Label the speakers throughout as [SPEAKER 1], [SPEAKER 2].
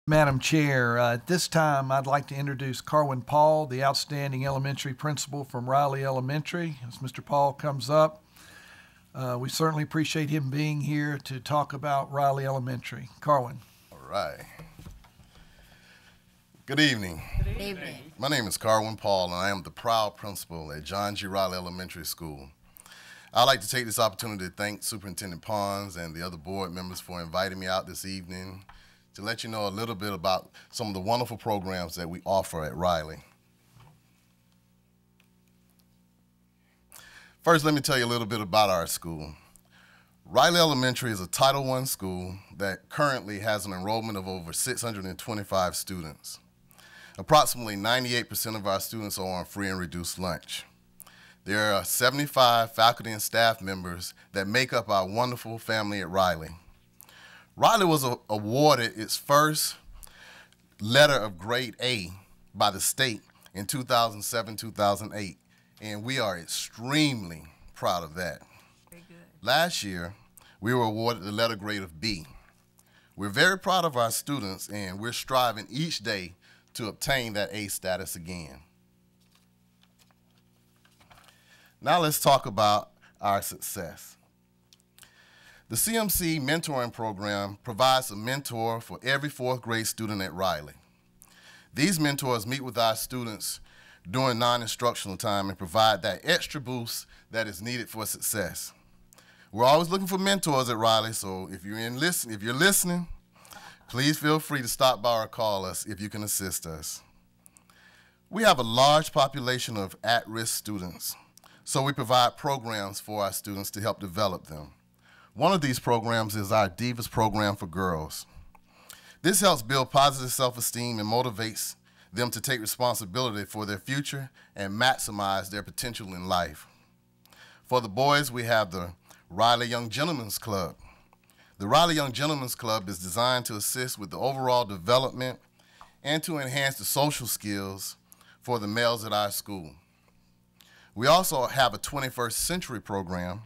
[SPEAKER 1] Madam Chair, at this time, I'd like to introduce Karwynn Paul, the outstanding elementary principal from Riley Elementary. As Mr. Paul comes up, we certainly appreciate him being here to talk about Riley Elementary. Karwynn.
[SPEAKER 2] All right. Good evening.
[SPEAKER 3] Good evening.
[SPEAKER 2] My name is Karwynn Paul, and I am the proud principal at John G. Riley Elementary School. I'd like to take this opportunity to thank Superintendent Pons and the other board members for inviting me out this evening to let you know a little bit about some of the wonderful programs that we offer at Riley. First, let me tell you a little bit about our school. Riley Elementary is a Title I school that currently has an enrollment of over 625 students. Approximately 98% of our students are on free and reduced lunch. There are 75 faculty and staff members that make up our wonderful family at Riley. Riley was awarded its first letter of grade A by the state in 2007-2008, and we are extremely proud of that.
[SPEAKER 3] Very good.
[SPEAKER 2] Last year, we were awarded the letter grade of B. We're very proud of our students, and we're striving each day to obtain that A status again. Now let's talk about our success. The CMC mentoring program provides a mentor for every fourth grade student at Riley. These mentors meet with our students during non-instructional time and provide that extra boost that is needed for success. We're always looking for mentors at Riley, so if you're listening, please feel free to stop by or call us if you can assist us. We have a large population of at-risk students, so we provide programs for our students to help develop them. One of these programs is our Divas program for girls. This helps build positive self-esteem and motivates them to take responsibility for their future and maximize their potential in life. For the boys, we have the Riley Young Gentlemen's Club. The Riley Young Gentlemen's Club is designed to assist with the overall development and to enhance the social skills for the males at our school. We also have a 21st Century program,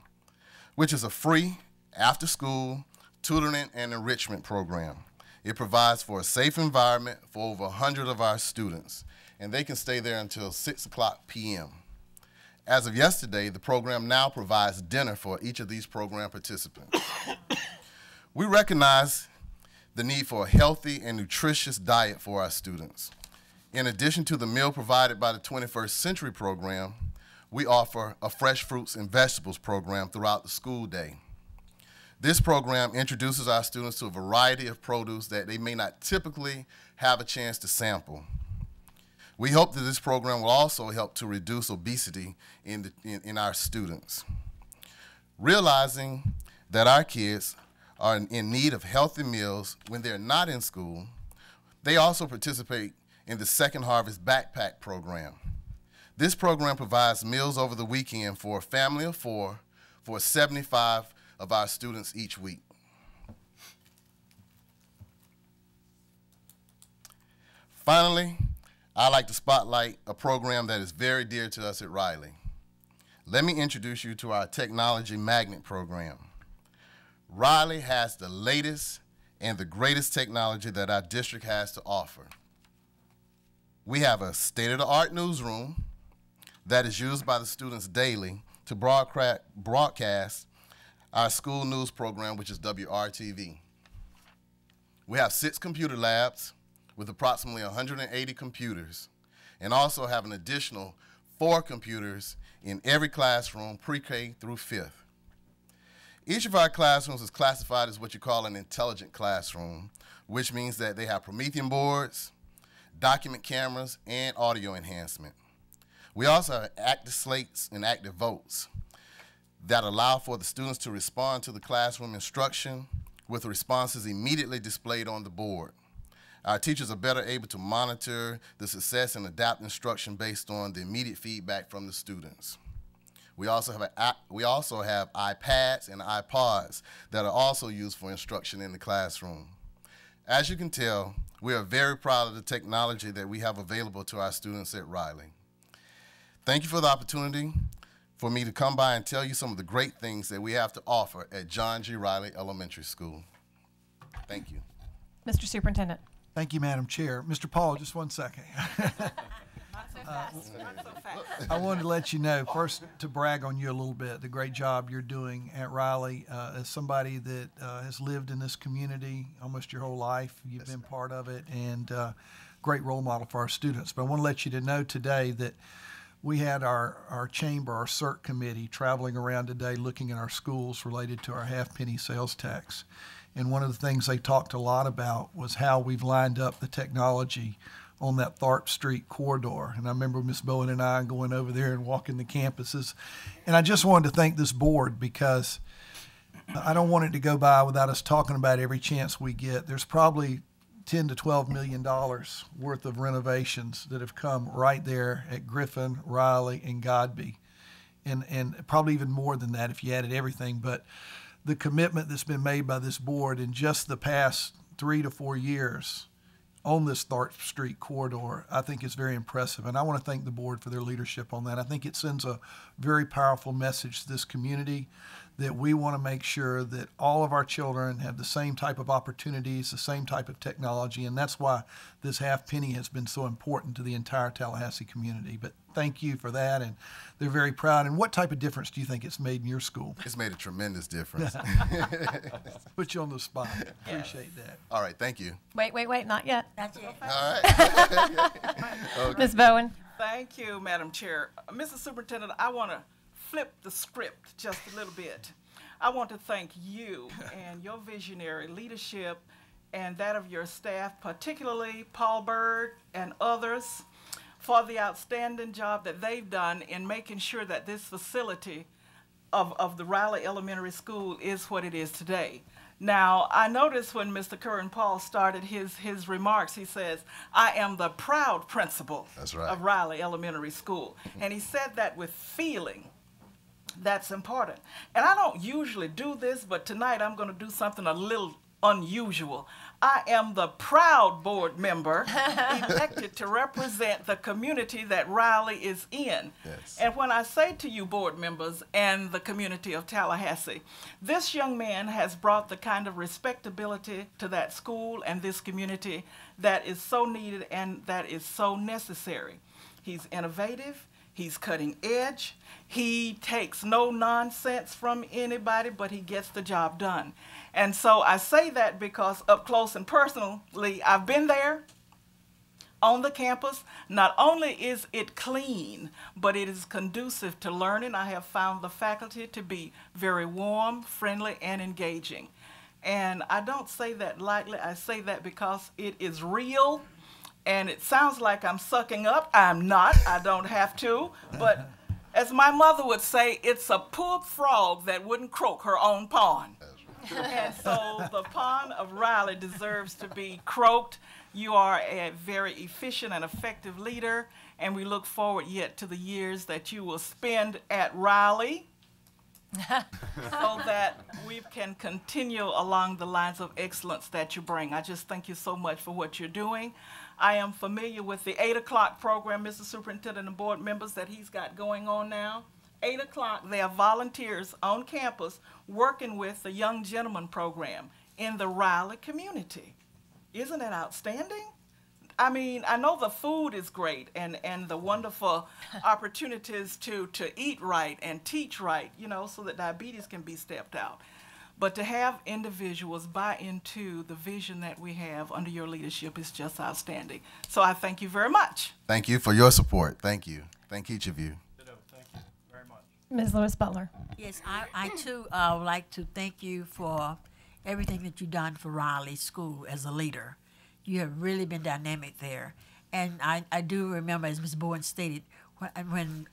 [SPEAKER 2] which is a free after-school tutoring and enrichment program. It provides for a safe environment for over 100 of our students, and they can stay there until 6:00 p.m. As of yesterday, the program now provides dinner for each of these program participants. We recognize the need for a healthy and nutritious diet for our students. In addition to the meal provided by the 21st Century program, we offer a fresh fruits and vegetables program throughout the school day. This program introduces our students to a variety of produce that they may not typically have a chance to sample. We hope that this program will also help to reduce obesity in our students. Realizing that our kids are in need of healthy meals when they're not in school, they also participate in the Second Harvest Backpack program. This program provides meals over the weekend for a family of 4 for 75 of our students each week. Finally, I'd like to spotlight a program that is very dear to us at Riley. Let me introduce you to our Technology Magnet program. Riley has the latest and the greatest technology that our district has to offer. We have a state-of-the-art newsroom that is used by the students daily to broadcast our school news program, which is WRTV. We have 6 computer labs with approximately 180 computers, and also have an additional 4 computers in every classroom, pre-K through 5th. Each of our classrooms is classified as what you call an intelligent classroom, which means that they have Promethean boards, document cameras, and audio enhancement. We also have active slates and active votes that allow for the students to respond to the classroom instruction with responses immediately displayed on the board. Our teachers are better able to monitor the success and adapt instruction based on the immediate feedback from the students. We also have iPads and iPods that are also used for instruction in the classroom. As you can tell, we are very proud of the technology that we have available to our students at Riley. Thank you for the opportunity for me to come by and tell you some of the great things that we have to offer at John G. Riley Elementary School. Thank you.
[SPEAKER 4] Mr. Superintendent.
[SPEAKER 1] Thank you, Madam Chair. Mr. Paul, just one second. I wanted to let you know, first, to brag on you a little bit, the great job you're doing at Riley. As somebody that has lived in this community almost your whole life, you've been part of it, and great role model for our students. But I want to let you to know today that we had our chamber, our CERT committee, traveling around today looking at our schools related to our half-penny sales tax. And one of the things they talked a lot about was how we've lined up the technology on that Tharp Street corridor. And I remember Ms. Bowen and I going over there and walking the campuses. And I just wanted to thank this board, because I don't want it to go by without us talking about every chance we get. There's probably $10 to $12 million worth of renovations that have come right there at Griffin, Riley, and Godby. And probably even more than that if you added everything. But the commitment that's been made by this board in just the past 3 to 4 years on this Tharp Street corridor, I think is very impressive. And I want to thank the board for their leadership on that. I think it sends a very powerful message to this community that we want to make sure that all of our children have the same type of opportunities, the same type of technology, and that's why this half penny has been so important to the entire Tallahassee community. But thank you for that, and they're very proud. And what type of difference do you think it's made in your school?
[SPEAKER 2] It's made a tremendous difference.
[SPEAKER 1] Put you on the spot. Appreciate that.
[SPEAKER 2] All right, thank you.
[SPEAKER 3] Wait, not yet.
[SPEAKER 4] That's it.
[SPEAKER 2] All right. Okay.
[SPEAKER 3] Ms. Bowen.
[SPEAKER 5] Thank you, Madam Chair. Mrs. Superintendent, I want to flip the script just a little bit. I want to thank you and your visionary leadership and that of your staff, particularly Paul Bird and others, for the outstanding job that they've done in making sure that this facility of the Riley Elementary School is what it is today. Now, I noticed when Mr. Karwynn Paul started his remarks, he says, I am the proud principal of Riley Elementary School. And he said that with feeling. That's important. And I don't usually do this, but tonight I'm going to do something a little unusual. I am the proud board member elected to represent the community that Riley is in.
[SPEAKER 2] Yes.
[SPEAKER 5] And when I say to you, board members and the community of Tallahassee, this young man has brought the kind of respectability to that school and this community that is so needed and that is so necessary. He's innovative. He's cutting edge. He takes no nonsense from anybody, but he gets the job done. And so I say that because up close and personally, I've been there on the campus. Not only is it clean, but it is conducive to learning. I have found the faculty to be very warm, friendly, and engaging. And I don't say that lightly. I say that because it is real. And it sounds like I'm sucking up. I'm not. I don't have to. But as my mother would say, it's a poor frog that wouldn't croak her own pond. And so the pond of Riley deserves to be croaked. You are a very efficient and effective leader, and we look forward yet to the years that you will spend at Riley so that we can continue along the lines of excellence that you bring. I just thank you so much for what you're doing. I am familiar with the 8 o'clock program, Mr. Superintendent and board members, that he's got going on now. 8 o'clock, there are volunteers on campus working with the Young Gentleman program in the Riley community. Isn't it outstanding? I mean, I know the food is great and the wonderful opportunities to eat right and teach right, you know, so that diabetes can be stepped out. But to have individuals buy into the vision that we have under your leadership is just outstanding. So I thank you very much.
[SPEAKER 2] Thank you for your support. Thank you. Thank each of you.
[SPEAKER 1] Thank you very much.
[SPEAKER 3] Ms. Lewis Butler.
[SPEAKER 4] Yes, I too would like to thank you for everything that you've done for Riley School as a leader. You have really been dynamic there. And I do remember, as Ms. Bowen stated, when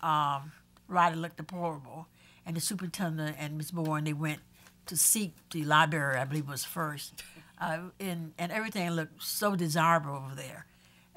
[SPEAKER 4] Riley looked deplorable, and the superintendent and Ms. Bowen, they went to seek the library, I believe was first, and everything looked so desirable over there.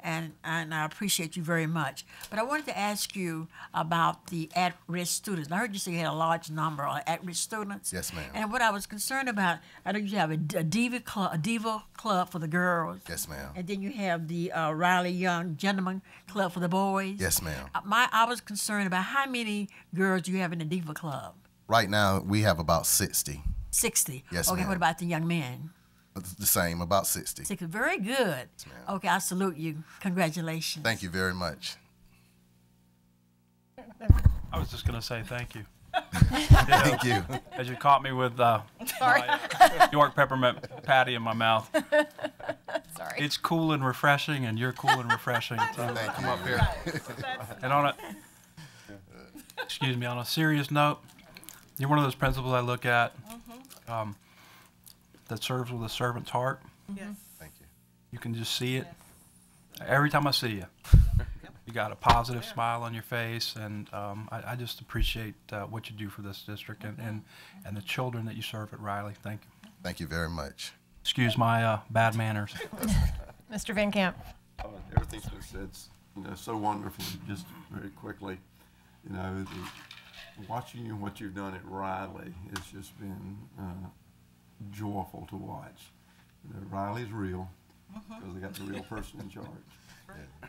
[SPEAKER 4] And I appreciate you very much. But I wanted to ask you about the at-risk students. I heard you say you had a large number of at-risk students.
[SPEAKER 2] Yes, ma'am.
[SPEAKER 4] And what I was concerned about, I know you have a diva club for the girls.
[SPEAKER 2] Yes, ma'am.
[SPEAKER 4] And then you have the Riley Young Gentleman Club for the boys.
[SPEAKER 2] Yes, ma'am.
[SPEAKER 4] I was concerned about how many girls you have in the diva club.
[SPEAKER 2] Right now, we have about 60.
[SPEAKER 4] 60.
[SPEAKER 2] Yes,
[SPEAKER 4] okay,
[SPEAKER 2] ma'am.
[SPEAKER 4] what about the young men?
[SPEAKER 2] the same, about 60.
[SPEAKER 4] Very good.
[SPEAKER 2] ma'am.
[SPEAKER 4] Okay, I salute you. Congratulations.
[SPEAKER 2] Thank you very much.
[SPEAKER 6] I was just going to say thank you.
[SPEAKER 2] Thank you.
[SPEAKER 6] As you caught me with my York peppermint patty in my mouth.
[SPEAKER 3] Sorry.
[SPEAKER 6] It's cool and refreshing, and you're cool and refreshing to
[SPEAKER 2] Thank
[SPEAKER 6] come
[SPEAKER 2] you.
[SPEAKER 6] up here. And on a serious note, you're one of those principals I look at that serves with a servant's heart.
[SPEAKER 5] Yes.
[SPEAKER 2] Thank you.
[SPEAKER 6] You can just see it every time I see you. You got a positive smile on your face, and I just appreciate what you do for this district and the children that you serve at Riley. Thank you.
[SPEAKER 2] Thank you very much.
[SPEAKER 6] Excuse my bad manners.
[SPEAKER 3] Mr. Van Camp.
[SPEAKER 7] Everything's been said, so wonderfully. Just very quickly, watching you what you've done at Riley has just been joyful to watch. Riley's real because they got the real person in charge.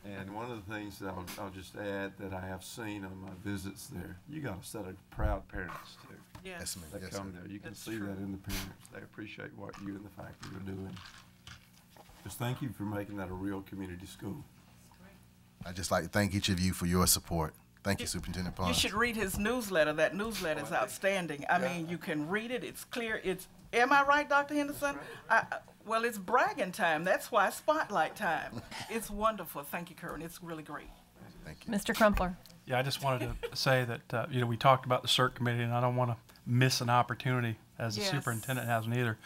[SPEAKER 7] And one of the things that I'll just add that I have seen on my visits there, you got a set of proud parents too.
[SPEAKER 5] Yes.
[SPEAKER 2] ma'am.
[SPEAKER 7] That
[SPEAKER 2] Yes,
[SPEAKER 7] come
[SPEAKER 2] sir.
[SPEAKER 7] there. You can
[SPEAKER 5] That's
[SPEAKER 7] see
[SPEAKER 5] true.
[SPEAKER 7] that in the parents. They appreciate what you and the faculty are doing. Just thank you for making that a real community school.
[SPEAKER 2] I'd just like to thank each of you for your support. Thank you, Superintendent Pons.
[SPEAKER 5] You should read his newsletter. That newsletter is outstanding. I mean, you can read it. It's clear. Am I right, Dr. Henderson? Well, it's bragging time. That's why Spotlight time. It's wonderful. Thank you, Karwynn. It's really great.
[SPEAKER 2] Thank you.
[SPEAKER 3] Mr. Crumpler.
[SPEAKER 6] Yeah, I just wanted to say that we talked about the CERT committee, and I don't want to miss an opportunity, as the
[SPEAKER 5] Yes.
[SPEAKER 6] superintendent hasn't either.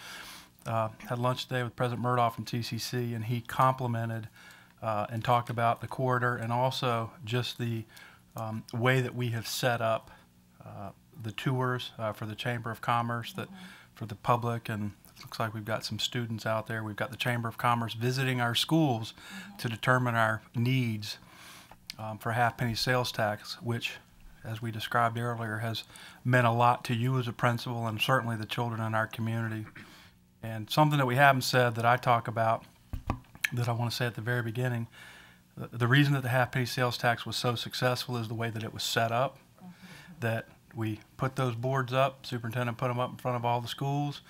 [SPEAKER 6] Had lunch today with President Murdoch from TCC, and he complimented and talked about the corridor and also just the way that we have set up the tours for the Chamber of Commerce, that for the public, and it looks like we've got some students out there. We've got the Chamber of Commerce visiting our schools to determine our needs for half-penny sales tax, which, as we described earlier, has meant a lot to you as a principal and certainly the children in our community. And something that we haven't said that I talk about that I want to say at the very beginning, the reason that the half-penny sales tax was so successful is the way that it was set up, that we put those boards up, superintendent put them up in front of all the schools.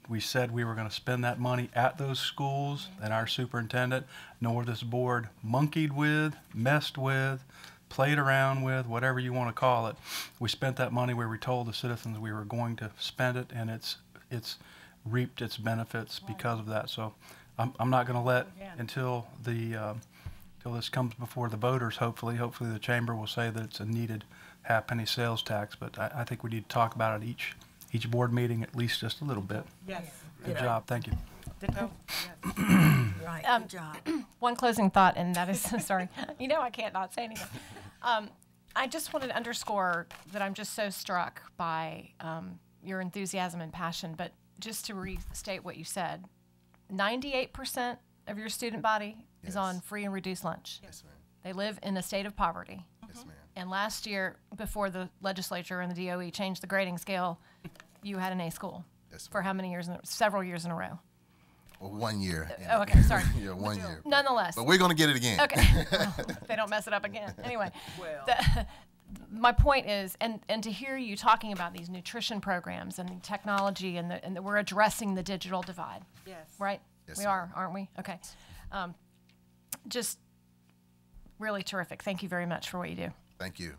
[SPEAKER 6] We said we were going to spend that money at those schools, and our superintendent, nor this board, monkeyed with, messed with, played around with, whatever you want to call it. We spent that money where we told the citizens we were going to spend it, and it's reaped its benefits because of that. So I'm not going to let until this comes before the voters. Hopefully the chamber will say that it's a needed half-penny sales tax. But I think we need to talk about it each board meeting at least just a little bit.
[SPEAKER 5] Yes.
[SPEAKER 6] Good job. Thank you.
[SPEAKER 5] Ditto.
[SPEAKER 4] Right. Good job.
[SPEAKER 3] One closing thought, and that is, sorry, I can't not say anything. I just wanted to underscore that I'm just so struck by your enthusiasm and passion, but just to restate what you said, 98% of your student body is
[SPEAKER 2] Yes.
[SPEAKER 3] on free and reduced lunch.
[SPEAKER 2] Yes, ma'am.
[SPEAKER 3] They live in a state of poverty.
[SPEAKER 2] Yes, ma'am.
[SPEAKER 3] And last year, before the legislature and the DOE changed the grading scale, you had an A school
[SPEAKER 2] Yes,
[SPEAKER 3] for how many years? Several years in a row.
[SPEAKER 2] Well, 1 year.
[SPEAKER 3] Oh, okay, sorry.
[SPEAKER 2] Yeah, 1 year.
[SPEAKER 3] Nonetheless.
[SPEAKER 2] But we're going to get it again.
[SPEAKER 3] Okay. Well, they don't mess it up again. Anyway,
[SPEAKER 5] Well.
[SPEAKER 3] my point is, and to hear you talking about these nutrition programs and the technology and that we're addressing the digital divide,
[SPEAKER 5] Yes.
[SPEAKER 3] right?
[SPEAKER 2] Yes,
[SPEAKER 3] We
[SPEAKER 2] ma'am.
[SPEAKER 3] are, aren't we? Okay. Just really terrific. Thank you very much for what you do.
[SPEAKER 2] Thank you.